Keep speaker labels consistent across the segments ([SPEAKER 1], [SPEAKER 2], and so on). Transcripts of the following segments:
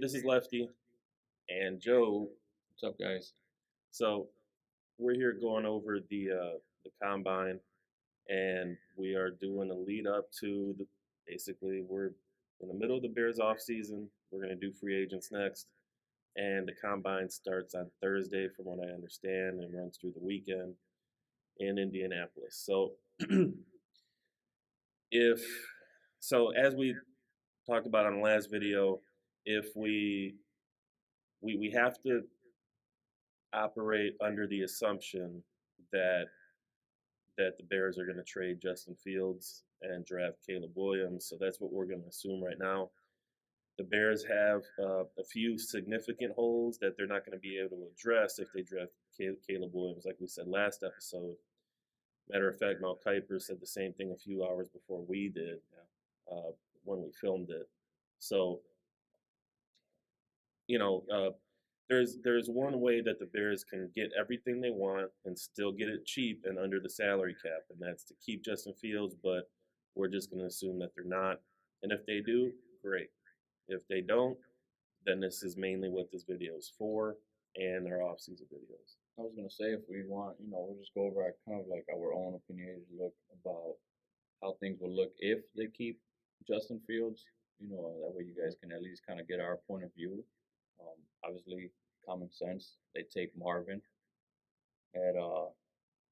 [SPEAKER 1] this is Lefty and Joe.
[SPEAKER 2] What's up, guys?
[SPEAKER 1] So we're here going over the combine, and we are doing a lead up to the. Basically, we're in the middle of the Bears off season. We're gonna do free agents next, and the combine starts on Thursday, from what I understand, and runs through the weekend in Indianapolis. So if as we talked about on the last video, if we have to operate under the assumption that the Bears are going to trade Justin Fields and draft Caleb Williams. So that's what we're going to assume right now. The Bears have a few significant holes that they're not going to be able to address if they draft Caleb Williams, like we said last episode. Matter of fact, Mel Kiper said the same thing a few hours before we did when we filmed it. So, you know, there's one way that the Bears can get everything they want and still get it cheap and under the salary cap, and that's to keep Justin Fields. But we're just going to assume that they're not. And if they do, great. If they don't, then this is mainly what this video is for, and our off-season videos.
[SPEAKER 2] I was gonna say if we want, we'll just go over kind of like our own opinionated look about how things will look if they keep Justin Fields. That way you guys can at least kind of get our point of view. Obviously, common sense. They take Marvin at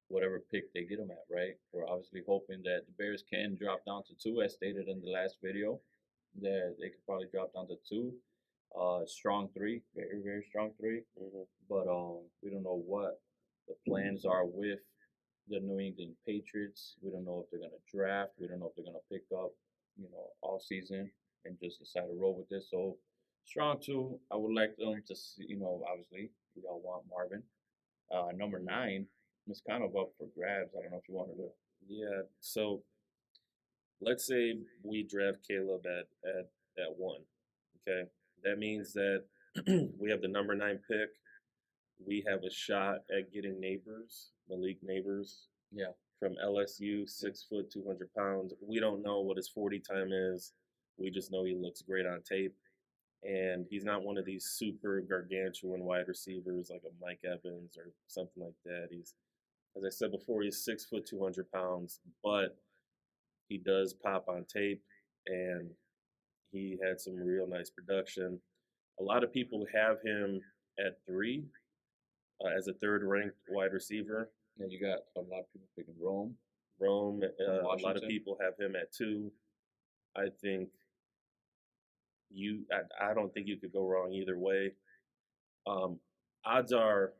[SPEAKER 2] whatever pick they get him at, right? We're obviously hoping that the Bears can drop down to 2, as stated in the last video. That they could probably drop down to 2. Strong 3, very, very strong 3. But we don't know what the plans are with the New England Patriots. We don't know if they're gonna draft. We don't know if they're gonna pick up, all season and just decide to roll with this. So strong 2. I would like them to see, obviously we all want Marvin. Number 9 is kind of up for grabs. I don't know if you wanted to.
[SPEAKER 1] Yeah. So let's say we draft Caleb at 1. Okay, that means that we have the number 9 pick. We have a shot at getting Malik Neighbors.
[SPEAKER 2] Yeah.
[SPEAKER 1] From LSU, 6 foot, 200 pounds. We don't know what his 40 time is. We just know he looks great on tape. And he's not one of these super gargantuan wide receivers like a Mike Evans or something like that. He's, as I said before, he's 6 foot, 200 pounds, but he does pop on tape, and he had some real nice production. A lot of people have him at 3 as a third-ranked wide receiver.
[SPEAKER 2] And you got a lot of people picking Rome.
[SPEAKER 1] A lot of people have him at 2. I think I don't think you could go wrong either way. Odds are,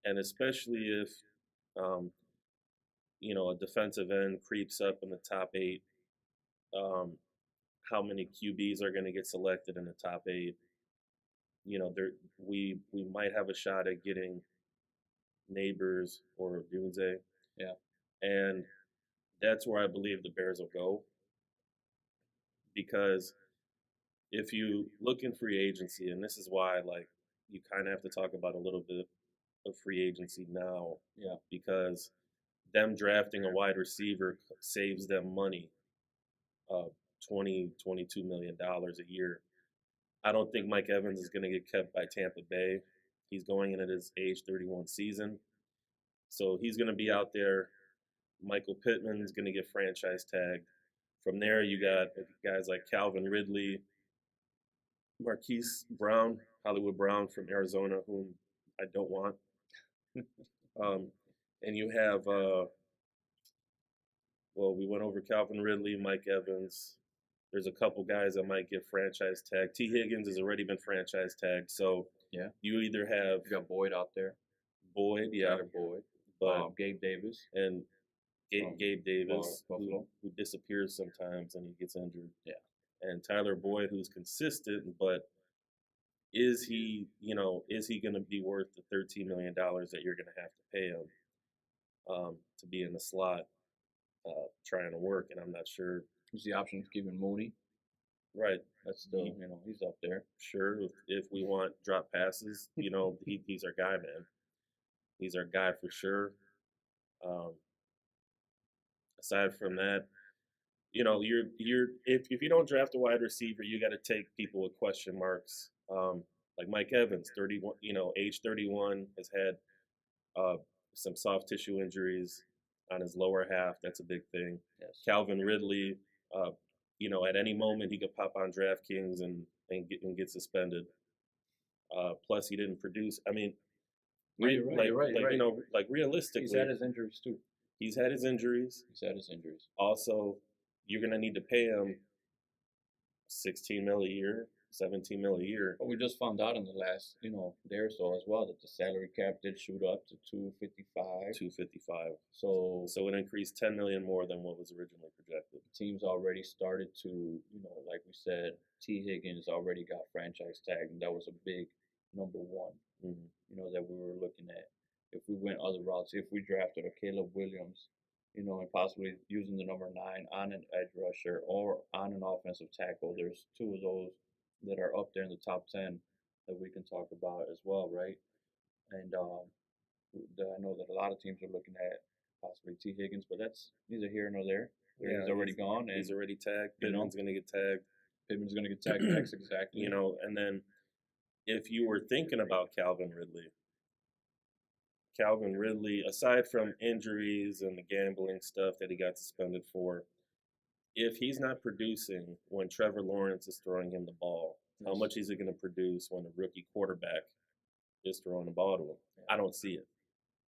[SPEAKER 1] and especially if a defensive end creeps up in the top 8, how many QBs are going to get selected in the top 8? We might have a shot at getting Neighbors or Dunze.
[SPEAKER 2] Yeah.
[SPEAKER 1] And that's where I believe the Bears will go. Because if you look in free agency, and this is why, you kind of have to talk about a little bit of free agency now.
[SPEAKER 2] Yeah.
[SPEAKER 1] Because them drafting a wide receiver saves them money, $22 million a year. I don't think Mike Evans is going to get kept by Tampa Bay. He's going in at his age 31 season. So he's going to be out there. Michael Pittman is going to get franchise tagged. From there, you got guys like Calvin Ridley, Marquise Brown, Hollywood Brown from Arizona, whom I don't want. And you have, we went over Calvin Ridley, Mike Evans. There's a couple guys that might get franchise tagged. T. Higgins has already been franchise tagged. So
[SPEAKER 2] yeah,
[SPEAKER 1] you either have
[SPEAKER 2] you got Boyd out there.
[SPEAKER 1] Boyd, yeah.
[SPEAKER 2] Tyler Boyd.
[SPEAKER 1] But
[SPEAKER 2] Gabe Davis.
[SPEAKER 1] And Gabe Davis,
[SPEAKER 2] who
[SPEAKER 1] disappears sometimes and he gets injured.
[SPEAKER 2] Yeah.
[SPEAKER 1] And Tyler Boyd, who's consistent, but is he going to be worth the $13 million that you're going to have to pay him to be in the slot trying to work? And I'm not sure.
[SPEAKER 2] There's the option of giving Mooney.
[SPEAKER 1] Right.
[SPEAKER 2] That's still, he's up there.
[SPEAKER 1] Sure. If we want drop passes, he's our guy, man. He's our guy for sure. Aside from that, you're if you don't draft a wide receiver, you got to take people with question marks. Like Mike Evans, 31, age 31, has had uh, some soft tissue injuries on his lower half. That's a big thing.
[SPEAKER 2] Yes.
[SPEAKER 1] Calvin Ridley, uh, at any moment he could pop on DraftKings and get suspended. Plus, he didn't produce. I mean,
[SPEAKER 2] Yeah, you're right. You're right. You're right.
[SPEAKER 1] like
[SPEAKER 2] He's had
[SPEAKER 1] realistically,
[SPEAKER 2] his injuries too.
[SPEAKER 1] he's had his injuries.
[SPEAKER 2] He's had his injuries.
[SPEAKER 1] Also, you're gonna need to pay him 16 mil a year, 17 mil a year.
[SPEAKER 2] But we just found out in the last, day or so as well that the salary cap did shoot up to 255.
[SPEAKER 1] 255.
[SPEAKER 2] So
[SPEAKER 1] So it increased 10 million more than what was originally projected.
[SPEAKER 2] teams already started to, like we said, T. Higgins already got franchise tagged, and that was a big number one,
[SPEAKER 1] Mm-hmm.
[SPEAKER 2] that we were looking at. If we went other routes, if we drafted a Caleb Williams, and possibly using the number 9 on an edge rusher or on an offensive tackle, there's two of those that are up there in the top 10 that we can talk about as well, right? And I know that a lot of teams are looking at possibly T. Higgins, but that's neither here nor there.
[SPEAKER 1] Yeah,
[SPEAKER 2] He's already gone, and
[SPEAKER 1] He's already tagged.
[SPEAKER 2] you know,
[SPEAKER 1] Pittman's gonna get tagged.
[SPEAKER 2] Pittman's going to get tagged next, exactly.
[SPEAKER 1] And then if you were thinking about Calvin Ridley, aside from injuries and the gambling stuff that he got suspended for, if he's not producing when Trevor Lawrence is throwing him the ball, how much is he going to produce when a rookie quarterback is throwing the ball to him? I don't see it.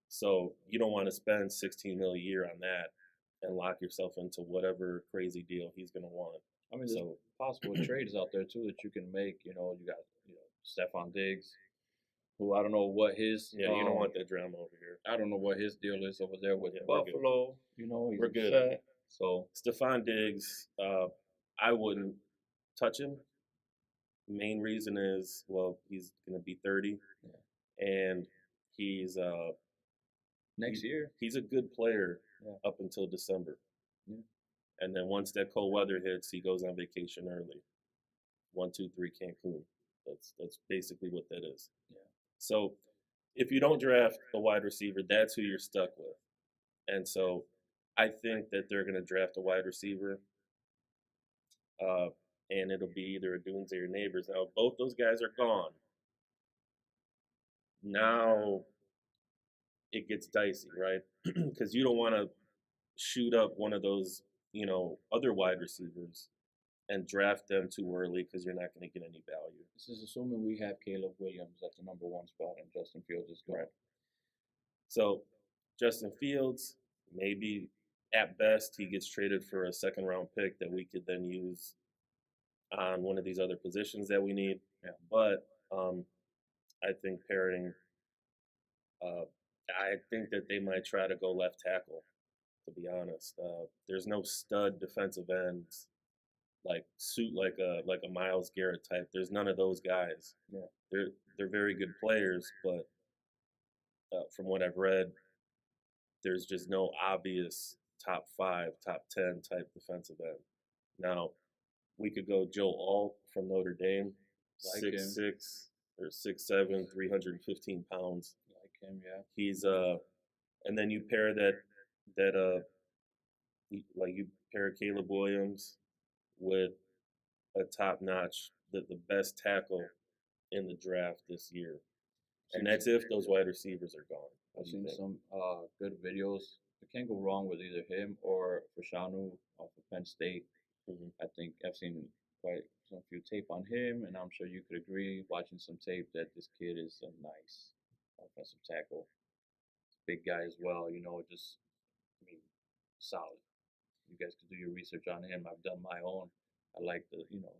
[SPEAKER 1] So you don't want to spend 16 mil a year on that and lock yourself into whatever crazy deal he's going to want.
[SPEAKER 2] I mean, there's possible trades out there too that you can make. You got Stephon Diggs, who I don't know what his
[SPEAKER 1] you don't want that drama over here.
[SPEAKER 2] I don't know what his deal is over there with
[SPEAKER 1] we're good.
[SPEAKER 2] Buffalo. He's
[SPEAKER 1] We're good.
[SPEAKER 2] upset. So
[SPEAKER 1] Stephon Diggs, I wouldn't touch him. Main reason is, well, he's going to be 30, and he's
[SPEAKER 2] next year
[SPEAKER 1] he's a good player
[SPEAKER 2] Yeah.
[SPEAKER 1] up until December.
[SPEAKER 2] Yeah.
[SPEAKER 1] And then once that cold weather hits, he goes on vacation early. 1, 2, 3 Cancun. That's basically what that is.
[SPEAKER 2] Yeah.
[SPEAKER 1] So if you don't draft a wide receiver, that's who you're stuck with. And so I think that they're going to draft a wide receiver, and it'll be either a Dunes or your neighbors. Now, if both those guys are gone, now it gets dicey, right? Because you don't want to shoot up one of those, other wide receivers and draft them too early because you're not going to get any value.
[SPEAKER 2] This is assuming we have Caleb Williams at the number 1 spot and Justin Fields is gone.
[SPEAKER 1] Right. So Justin Fields, maybe at best he gets traded for a second round pick that we could then use on one of these other positions that we need.
[SPEAKER 2] Yeah.
[SPEAKER 1] But I think pairing, I think that they might try to go left tackle. To be honest, there's no stud defensive ends like a Myles Garrett type. There's none of those guys.
[SPEAKER 2] Yeah.
[SPEAKER 1] They're very good players, but from what I've read, there's just no obvious top 5, top 10 type defensive end. Now, we could go Joe Alt from Notre Dame,
[SPEAKER 2] Like
[SPEAKER 1] 6'6" or 6'7", 315 pounds.
[SPEAKER 2] Like him, yeah.
[SPEAKER 1] He's and then you pair you pair Caleb Williams with a top notch, the best tackle in the draft this year. And that's if those wide receivers are gone.
[SPEAKER 2] I've seen some good videos. You can't go wrong with either him or Fashanu off of Penn State.
[SPEAKER 1] Mm-hmm.
[SPEAKER 2] I think I've seen quite some few tape on him, and I'm sure you could agree, watching some tape, that this kid is a nice offensive tackle. Big guy as well, solid. You guys could do your research on him. I've done my own. I like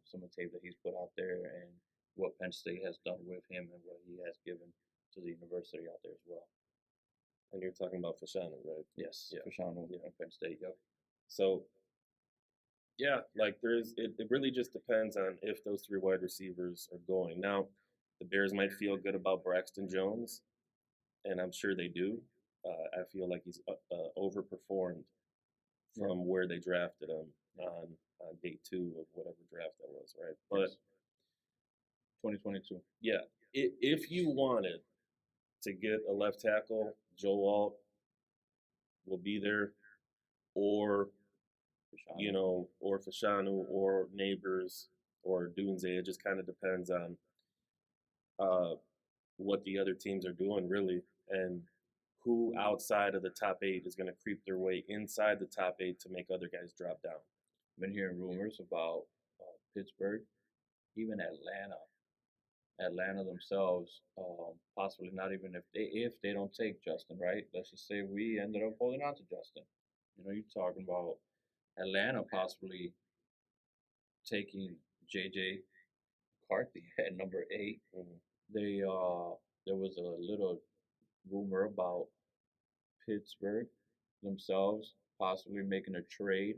[SPEAKER 2] some of the tape that he's put out there and what Penn State has done with him and what he has given to the university out there as well.
[SPEAKER 1] And you're talking about Fashanu, right?
[SPEAKER 2] Yes,
[SPEAKER 1] Yeah.
[SPEAKER 2] Fashanu, Penn State, yep.
[SPEAKER 1] So, yeah, like it really just depends on if those 3 wide receivers are going. Now, the Bears might feel good about Braxton Jones, and I'm sure they do. I feel like he's overperformed from where they drafted him on day 2 of whatever draft that was, right? But
[SPEAKER 2] 2022.
[SPEAKER 1] Yeah, if you wanted to get a left tackle, Joe Alt will be there, or you
[SPEAKER 2] Fashanu.
[SPEAKER 1] know, or Fashanu or Neighbors or Dunze. It just kind of depends on uh, what the other teams are doing, really, and who outside of the top eight is going to creep their way inside the top eight to make other guys drop down.
[SPEAKER 2] Been hearing rumors about Pittsburgh, even Atlanta. Atlanta themselves, possibly not even if they don't take Justin, right? Let's just say we ended up holding on to Justin. You're talking about Atlanta possibly taking JJ McCarthy at number 8.
[SPEAKER 1] Mm-hmm.
[SPEAKER 2] They there was a little rumor about Pittsburgh themselves possibly making a trade.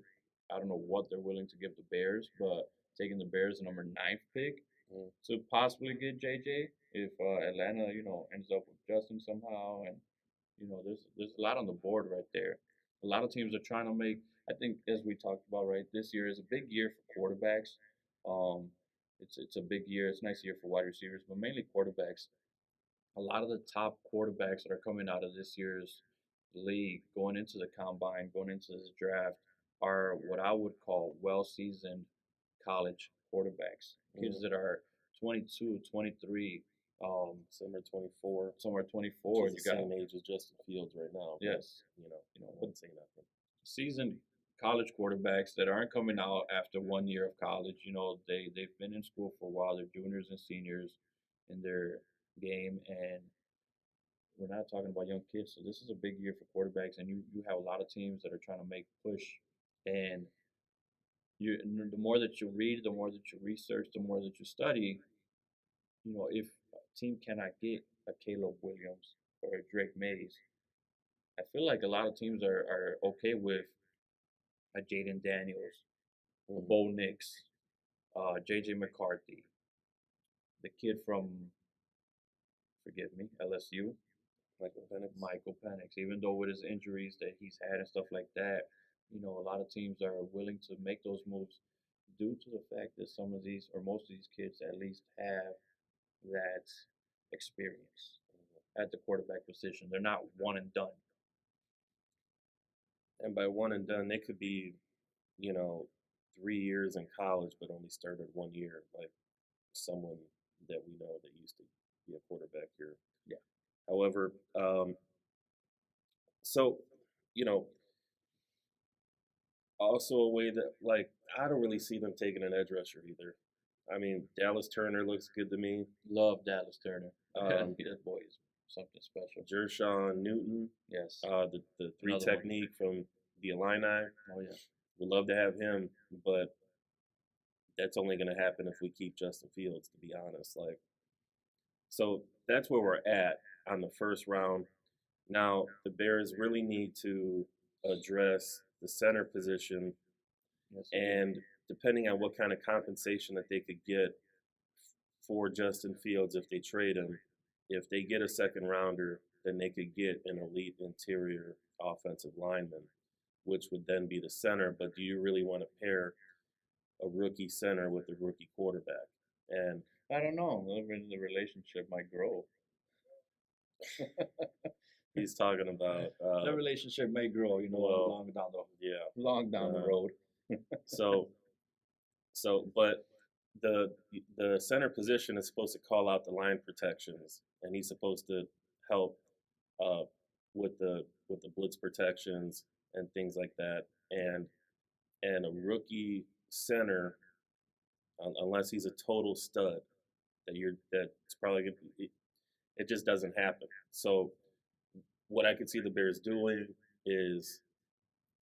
[SPEAKER 2] I don't know what they're willing to give the Bears, but taking the Bears number ninth pick
[SPEAKER 1] Mm-hmm.
[SPEAKER 2] to possibly get JJ if Atlanta, ends up with Justin somehow, and there's a lot on the board right there. A lot of teams are trying to make. I think as we talked about, right, this year is a big year for quarterbacks. Um, it's a big year. It's a nice year for wide receivers, but mainly quarterbacks. A lot of the top quarterbacks that are coming out of this year's league, going into the combine, going into this draft, are what I would call well seasoned college quarterbacks.
[SPEAKER 1] Mm-hmm.
[SPEAKER 2] Kids that are 22, 23,
[SPEAKER 1] Some are 24,
[SPEAKER 2] somewhere
[SPEAKER 1] which
[SPEAKER 2] 24.
[SPEAKER 1] is
[SPEAKER 2] You
[SPEAKER 1] the
[SPEAKER 2] got,
[SPEAKER 1] same age as Justin Fields right now. But,
[SPEAKER 2] yes,
[SPEAKER 1] I wouldn't say nothing.
[SPEAKER 2] seasoned college quarterbacks that aren't coming out after 1 year of college. They've been in school for a while. They're juniors and seniors in their game, and we're not talking about young kids. So this is a big year for quarterbacks, and you have a lot of teams that are trying to make push. And the more that you read, the more that you research, the more that you study. If a team cannot get a Caleb Williams or a Drake Mays, I feel like a lot of teams are okay with a Jaden Daniels, a
[SPEAKER 1] Mm-hmm.
[SPEAKER 2] Bo Nix, JJ McCarthy, the kid from, forgive me, LSU,
[SPEAKER 1] Michael Penix.
[SPEAKER 2] Michael Penix. Even though with his injuries that he's had and stuff like that, a lot of teams are willing to make those moves due to the fact that some of these, or most of these kids at least have that experience at the quarterback position. They're not one and done.
[SPEAKER 1] And by one and done, they could be, you know, 3 years in college, but only started 1 year, like someone that we know that used to be a quarterback here.
[SPEAKER 2] Yeah.
[SPEAKER 1] However, so, you know, also a way that, like, I don't really see them taking an edge rusher either. I mean, Dallas Turner looks good to me.
[SPEAKER 2] Love Dallas Turner.
[SPEAKER 1] Um,
[SPEAKER 2] That boy is something special.
[SPEAKER 1] Jershawn Newton,
[SPEAKER 2] Yes.
[SPEAKER 1] the three
[SPEAKER 2] Another one.
[SPEAKER 1] technique from the Illini.
[SPEAKER 2] Oh yeah.
[SPEAKER 1] Would love to have him, but that's only going to happen if we keep Justin Fields, to be honest. Like, so that's where we're at on the first round. Now, the Bears really need to address the center position,
[SPEAKER 2] Yes.
[SPEAKER 1] and depending on what kind of compensation that they could get for Justin Fields if they trade him, if they get a second rounder, then they could get an elite interior offensive lineman, which would then be the center. But do you really want to pair a rookie center with a rookie quarterback? And
[SPEAKER 2] I don't know. The relationship might grow.
[SPEAKER 1] he's talking about,
[SPEAKER 2] The relationship may grow.
[SPEAKER 1] well,
[SPEAKER 2] long
[SPEAKER 1] yeah.
[SPEAKER 2] down the road.
[SPEAKER 1] So, but the center position is supposed to call out the line protections, and he's supposed to help uh, with the blitz protections and things like that. And a rookie center, unless he's a total stud, that's probably it just doesn't happen. So what I could see the Bears doing is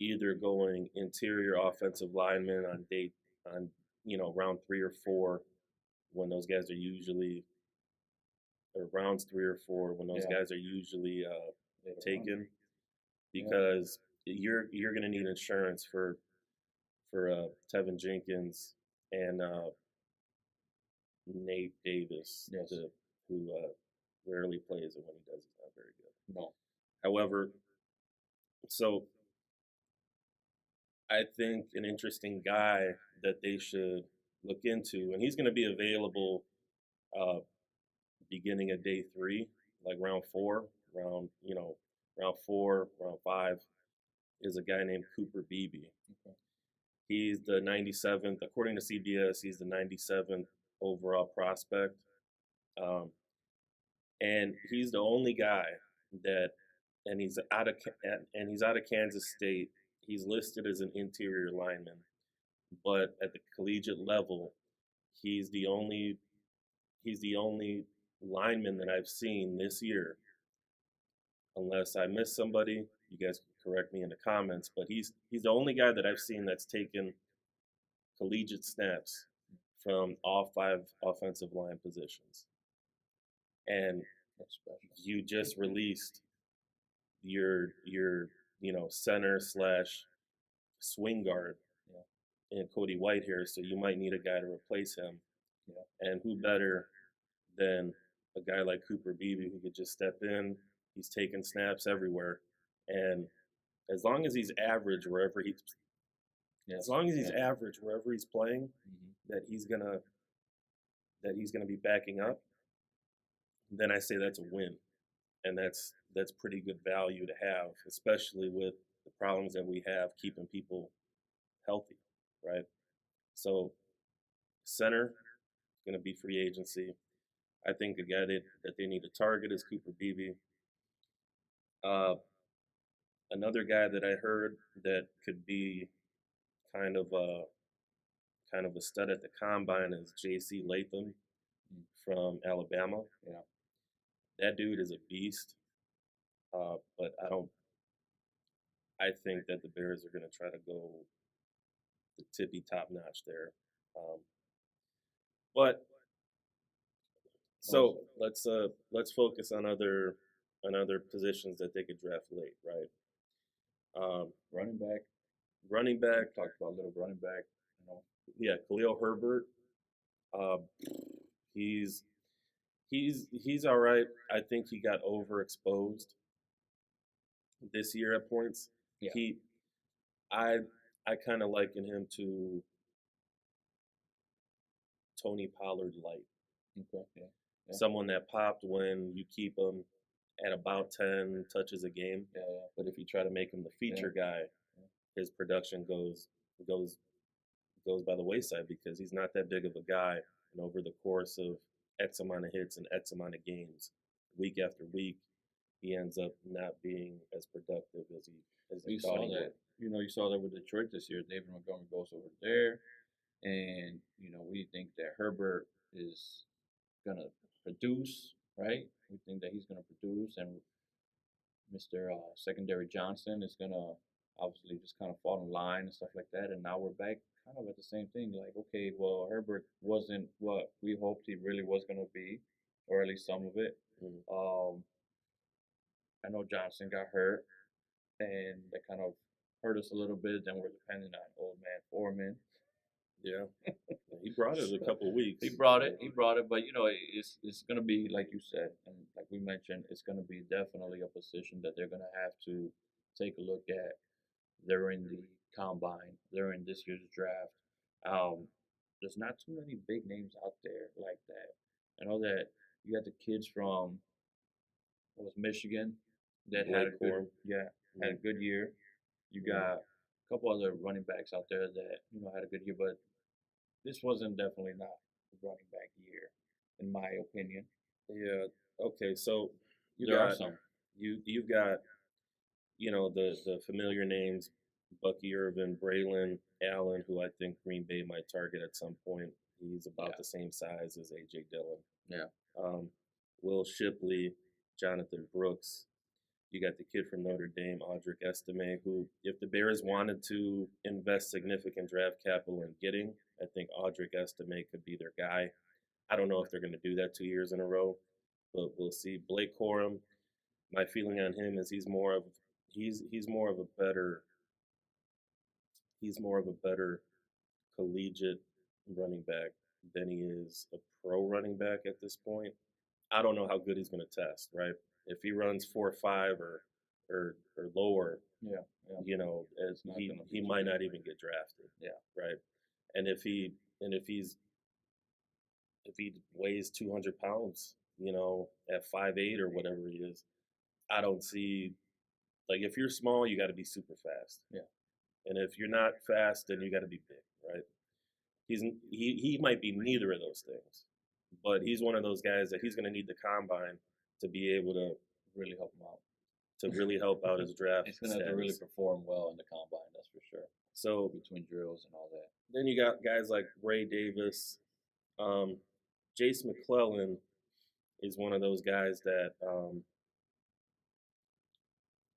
[SPEAKER 1] either going interior offensive lineman on round 3 or 4 when those guys are usually, or rounds 3 or 4 when those
[SPEAKER 2] Yeah.
[SPEAKER 1] guys are usually
[SPEAKER 2] Later on.
[SPEAKER 1] taken, because you're going to need insurance for Tevin Jenkins and Nate Davis,
[SPEAKER 2] Yes.
[SPEAKER 1] who rarely plays, and when he does, he's not very good.
[SPEAKER 2] No.
[SPEAKER 1] However, so I think an interesting guy that they should look into, and he's going to be available beginning of day 3, like round 4, round 4, round 5, is a guy named Cooper Beebe.
[SPEAKER 2] Okay.
[SPEAKER 1] He's the 97th, according to CBS. He's the 97th overall prospect, um, and he's the only guy that, and he's out of Kansas State. He's listed as an interior lineman, but at the collegiate level, he's the only he's the only lineman that I've seen this year. Unless I miss somebody, you guys can correct me in the comments. But he's the only guy that I've seen that's taken collegiate snaps from all five offensive line positions. And
[SPEAKER 2] That's special.
[SPEAKER 1] you just released your center slash swing guard
[SPEAKER 2] Yeah.
[SPEAKER 1] in Cody Whitehair, so you might need a guy to replace him.
[SPEAKER 2] Yeah.
[SPEAKER 1] And who better than a guy like Cooper Beebe who could just step in? He's taking snaps everywhere, and as long as he's average wherever he's
[SPEAKER 2] Yes.
[SPEAKER 1] as long as he's
[SPEAKER 2] Yeah.
[SPEAKER 1] average wherever he's playing, that he's gonna be backing up, then I say that's a win, and that's pretty good value to have, especially with the problems that we have keeping people healthy, right? So center gonna be free agency. I think the guy that they need to target is Cooper Beebe. Uh, Another guy that I heard that could be kind of a kind of a stud at the combine is J.C. Latham from Alabama.
[SPEAKER 2] Yeah.
[SPEAKER 1] That dude is a beast. But I don't. I think that the Bears are going to try to go the tippy top notch there. Um, but so let's focus on other positions that they could draft late, right?
[SPEAKER 2] Running back.
[SPEAKER 1] Running back,
[SPEAKER 2] Talked about a little running back.
[SPEAKER 1] yeah, Khalil Herbert. Uh, he's he's all right. I think he got overexposed this year at points.
[SPEAKER 2] Yeah.
[SPEAKER 1] I I kind of liken him to Tony Pollard light.
[SPEAKER 2] Okay. Yeah. Yeah.
[SPEAKER 1] Someone that popped when you keep him at about 10 touches a game.
[SPEAKER 2] Yeah. Yeah.
[SPEAKER 1] But if you try to make him the feature guy, his production goes goes by the wayside because he's not that big of a guy. And over the course of X amount of hits and X amount of games, week after week, he ends up not being as productive as he
[SPEAKER 2] You
[SPEAKER 1] thought
[SPEAKER 2] saw
[SPEAKER 1] he
[SPEAKER 2] that.
[SPEAKER 1] would.
[SPEAKER 2] You saw that with Detroit this year. David Montgomery goes over there, and we think that Herbert is gonna produce, right? We think that he's gonna produce, and Mr. Secondary Johnson is gonna obviously just kind of fall in line and stuff like that. And now we're back kind of at the same thing. Like, okay, well, Herbert wasn't what we hoped he really was gonna be, or at least some of it.
[SPEAKER 1] Mm.
[SPEAKER 2] I know Johnson got hurt, and that kind of hurt us a little bit. Then we're depending on old man Foreman.
[SPEAKER 1] Yeah, he brought it a couple of weeks.
[SPEAKER 2] He brought it, but it's gonna be like you said, and like we mentioned, it's gonna be definitely a position that they're gonna have to take a look at during the combine, during this year's draft. There's not too many big names out there like that. I know that you got the kids from what was Michigan that had a good, had a good year. You got a couple other running backs out there that had a good year, but this wasn't definitely not a running back year, in my opinion.
[SPEAKER 1] Yeah. Okay. So
[SPEAKER 2] There are some.
[SPEAKER 1] you've got the familiar names: Bucky Irvin, Braylon Allen, who I think Green Bay might target at some point. He's about the same size as AJ Dillon.
[SPEAKER 2] Yeah.
[SPEAKER 1] Will Shipley, Jonathan Brooks. You got the kid from Notre Dame, Audric Estime, who, if the Bears wanted to invest significant draft capital in getting, I think Audric Estime could be their guy. I don't know if they're going to do that 2 years in a row, but we'll see. Blake Corum, my feeling on him is he's more of a better collegiate running back than he is a pro running back at this point. I don't know how good he's going to test, right? If he runs 4.5 or lower, he might not even get drafted.
[SPEAKER 2] Yeah.
[SPEAKER 1] Right. And if he weighs 200 pounds, at 5'8" or whatever he is, I don't see, like, if you're small, you got to be super fast.
[SPEAKER 2] Yeah.
[SPEAKER 1] And if you're not fast, then you got to be big, right? He might be neither of those things, but he's one of those guys that he's going to need the combine to be able
[SPEAKER 2] Really help him out.
[SPEAKER 1] to really help out his draft
[SPEAKER 2] He's gonna have to really
[SPEAKER 1] status.
[SPEAKER 2] perform well in the combine, that's for sure.
[SPEAKER 1] So
[SPEAKER 2] Between drills and all that.
[SPEAKER 1] then you got guys like Ray Davis, um, Jace McClellan is one of those guys that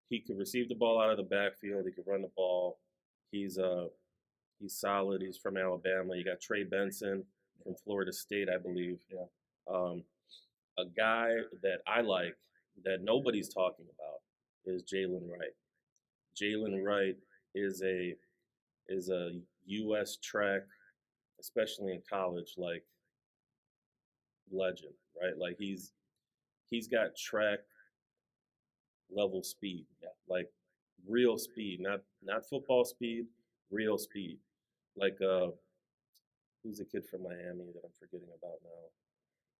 [SPEAKER 1] he could receive the ball out of the backfield. He could run the ball. He's uh he's solid. He's from Alabama. You got Trey Benson from Florida State, I believe.
[SPEAKER 2] Yeah.
[SPEAKER 1] A guy that I like that nobody's talking about is Jalen Wright. Jalen Wright is a U.S. track, especially in college, like legend, right? Like he's got track level speed,
[SPEAKER 2] Yeah.
[SPEAKER 1] like real speed, not football speed, real speed. Like who's the kid from Miami that I'm forgetting about now?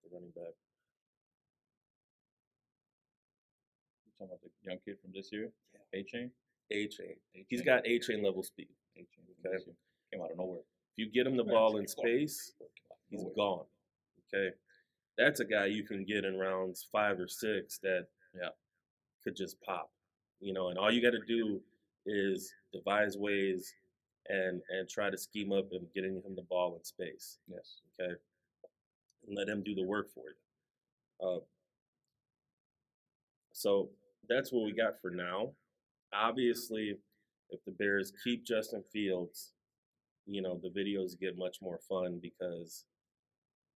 [SPEAKER 1] The running back.
[SPEAKER 2] You talking about the young kid from this year? Yeah. A Chain?
[SPEAKER 1] A Chain.
[SPEAKER 2] A
[SPEAKER 1] He's
[SPEAKER 2] Chain.
[SPEAKER 1] got A Chain level speed.
[SPEAKER 2] A Chain
[SPEAKER 1] Okay.
[SPEAKER 2] came out of nowhere.
[SPEAKER 1] If you get him the ball in space, he's gone. Okay. That's a guy you can get in rounds 5 or 6 that could just pop. And all you got to do is devise ways and try to scheme up and getting him the ball in space.
[SPEAKER 2] Yes.
[SPEAKER 1] Okay. And let him do the work for you. So that's what we got for now. Obviously, if the Bears keep Justin Fields, the videos get much more fun because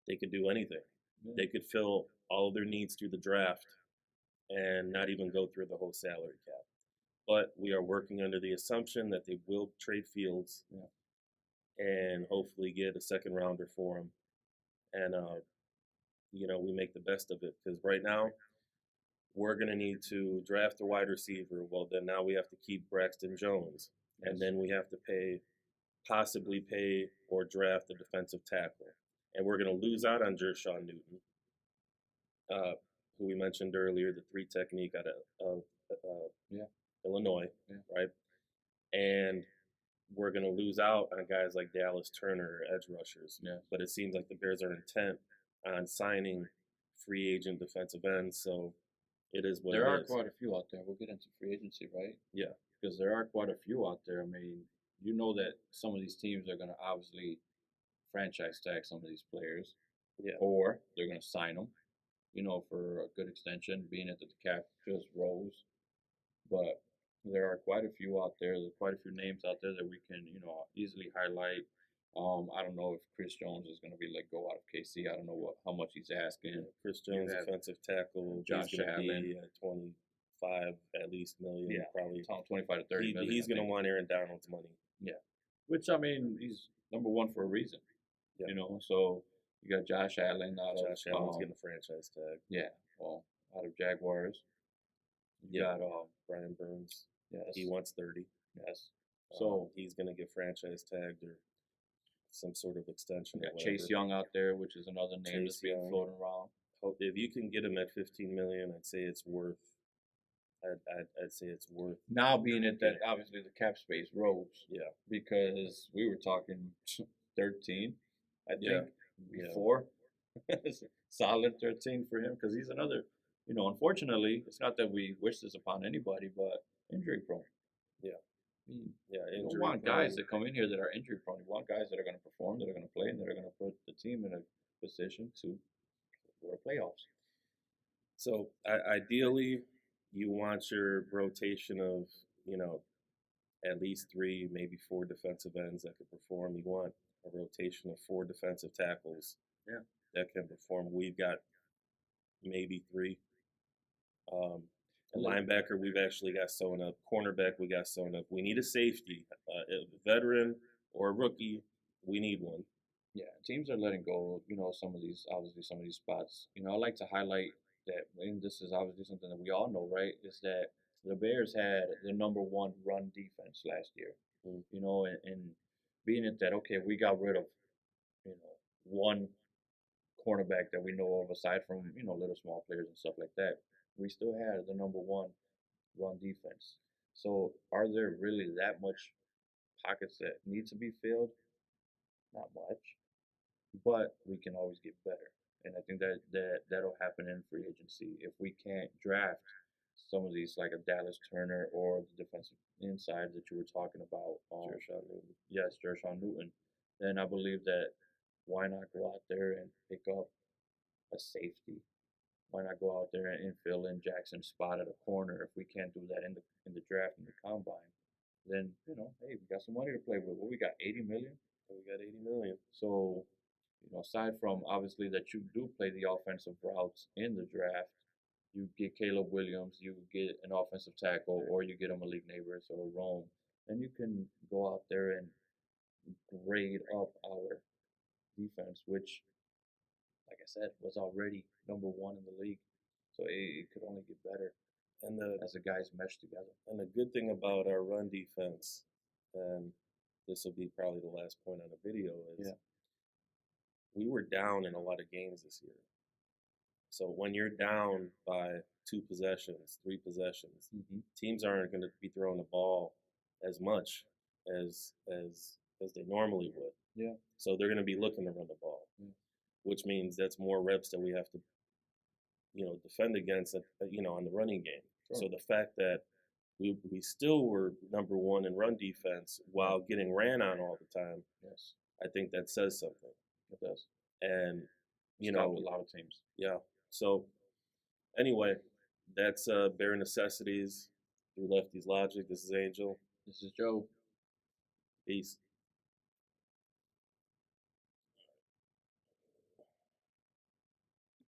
[SPEAKER 1] they could do anything.
[SPEAKER 2] Yeah.
[SPEAKER 1] They could fill all of their needs through the draft and not even go through the whole salary cap. But we are working under the assumption that they will trade Fields and hopefully get a second rounder for him. And, we make the best of it because right now we're going to need to draft a wide receiver. Well, then now we have to keep Braxton Jones.
[SPEAKER 2] Yes.
[SPEAKER 1] And then we have to possibly pay or draft a defensive tackle. And we're going to lose out on Jershawn Newton, who we mentioned earlier, the 3 technique out of Illinois, right? And we're going to lose out on guys like Dallas Turner, edge rushers.
[SPEAKER 2] Yeah.
[SPEAKER 1] But it seems like the Bears are intent on signing free agent defensive ends, so it is what it is.
[SPEAKER 2] There are quite a few out there. We'll get into free agency, right?
[SPEAKER 1] Yeah.
[SPEAKER 2] Because there are quite a few out there. I mean, you know that some of these teams are going to obviously franchise tag some of these players.
[SPEAKER 1] Yeah.
[SPEAKER 2] Or they're going to sign them, for a good extension, being that the cap just rose. But there are quite a few out there. There's quite a few names out there that we can, easily highlight. I don't know if Chris Jones is going to be let go out of KC. I don't know how much he's asking.
[SPEAKER 1] Chris Jones, defensive tackle,
[SPEAKER 2] Josh Allen,
[SPEAKER 1] 25 at least million, probably
[SPEAKER 2] 25 to 30 million.
[SPEAKER 1] He's going to want Aaron Donald's money.
[SPEAKER 2] Yeah, which I mean, he's number one for a reason.
[SPEAKER 1] Yeah.
[SPEAKER 2] So you got Josh Allen
[SPEAKER 1] Josh Allen's getting a franchise tag.
[SPEAKER 2] Yeah, well, out of Jaguars. You got
[SPEAKER 1] Brian Burns.
[SPEAKER 2] Yes.
[SPEAKER 1] He wants 30.
[SPEAKER 2] Yes. So
[SPEAKER 1] he's going to get franchise tagged or some sort of extension.
[SPEAKER 2] You got Chase Young out there, which is another name that's being floating around.
[SPEAKER 1] If you can get him at $15 million, I'd say it's worth. I'd say it's worth.
[SPEAKER 2] Now, being at that, obviously the cap space rose.
[SPEAKER 1] Yeah.
[SPEAKER 2] Because we were talking 13, I think, before. Solid 13 for him because he's another. Unfortunately, it's not that we wish this upon anybody, but injury prone.
[SPEAKER 1] Yeah.
[SPEAKER 2] You don't want guys that come in here that are injury prone. You want guys that are going to perform, that are going to play, and that are going to put the team in a position to go to playoffs.
[SPEAKER 1] So ideally, you want your rotation of at least 3, maybe 4 defensive ends that could perform. You want a rotation of 4 defensive tackles.
[SPEAKER 2] Yeah.
[SPEAKER 1] That can perform. We've got maybe 3. A linebacker, we've actually got sewn up. Cornerback, we got sewn up. We need a safety, a veteran or a rookie. We need one.
[SPEAKER 2] Yeah, teams are letting go. Some of these spots. I like to highlight that, and this is obviously something that we all know, right? Is that the Bears had the number 1 run defense last year. And being at that, okay, we got rid of, one cornerback that we know of aside from, little small players and stuff like that. We still had the number 1 run defense. So are there really that much pockets that need to be filled, not much, but we can always get better. And I think that'll happen in free agency if we can't draft some of these like a Dallas Turner or the defensive inside that you were talking about.
[SPEAKER 1] Jershawn Newton.
[SPEAKER 2] Yes, Jershawn Newton. Then I believe that why not go out there and pick up a safety? Why not go out there and fill in Jackson's spot at a corner if we can't do that in the draft and the combine? Then hey, we got some money to play with. What we got, 80 million?
[SPEAKER 1] So we got 80 million.
[SPEAKER 2] So aside from obviously that you do play the offensive routes in the draft, you get Caleb Williams, you get an offensive tackle, or you get a Malik Neighbors or a Rome, and you can go out there and grade up our defense, which, like I said, was already #1 in the league. So it could only get better
[SPEAKER 1] And the
[SPEAKER 2] as the guys mesh together.
[SPEAKER 1] and the good thing about our run defense, and this will be probably the last point on the video, is
[SPEAKER 2] Yeah.
[SPEAKER 1] we were down in a lot of games this year. So when you're down by 2 possessions, 3 possessions,
[SPEAKER 2] Mm-hmm.
[SPEAKER 1] teams aren't going to be throwing the ball as much as they normally would.
[SPEAKER 2] Yeah.
[SPEAKER 1] So they're going to be looking to run the ball,
[SPEAKER 2] Yeah.
[SPEAKER 1] which means that's more reps that we have to, defend against, on the running game.
[SPEAKER 2] Sure.
[SPEAKER 1] So the fact that we still were #1 in run defense while getting ran on all the time,
[SPEAKER 2] Yes,
[SPEAKER 1] I think that says something.
[SPEAKER 2] it does.
[SPEAKER 1] And
[SPEAKER 2] Stopped a lot of teams.
[SPEAKER 1] yeah. So anyway, that's bare necessities through Lefty's logic. This is Angel.
[SPEAKER 2] This is Joe.
[SPEAKER 1] Peace.